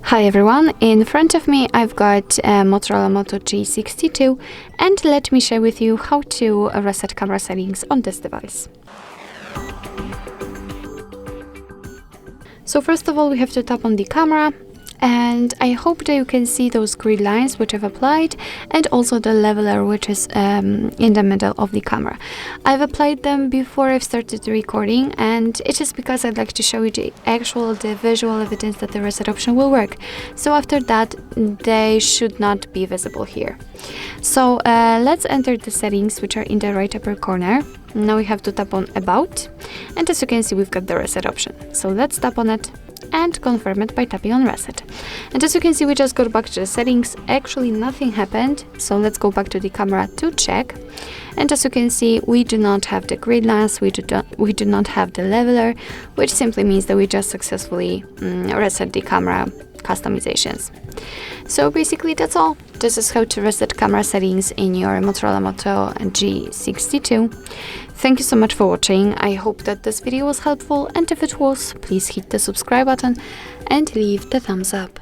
Hi everyone, in front of me I've got a Motorola Moto G62 and let me share with you how to reset camera settings on this device. So first of all we have to tap on the camera, and I hope that you can see those grid lines which I've applied and also the leveler which is in the middle of the camera. I've applied them before I've started the recording, and it is because I'd like to show you the visual evidence that the reset option will work. So after that they should not be visible here. So let's enter the settings which are in the right upper corner. Now we have to tap on About, and as you can see we've got the reset option. So let's tap on it and confirm it by tapping on Reset. And as you can see we just got back to the settings. Actually nothing happened, so let's go back to the camera to check. And as you can see we do not have the grid lines, we do not have the leveler, which simply means that we just successfully reset the camera customizations. So basically that's all. This is how to reset camera settings in your Motorola Moto G62. Thank you so much for watching. I hope that this video was helpful, and if it was, please hit the subscribe button and leave the thumbs up.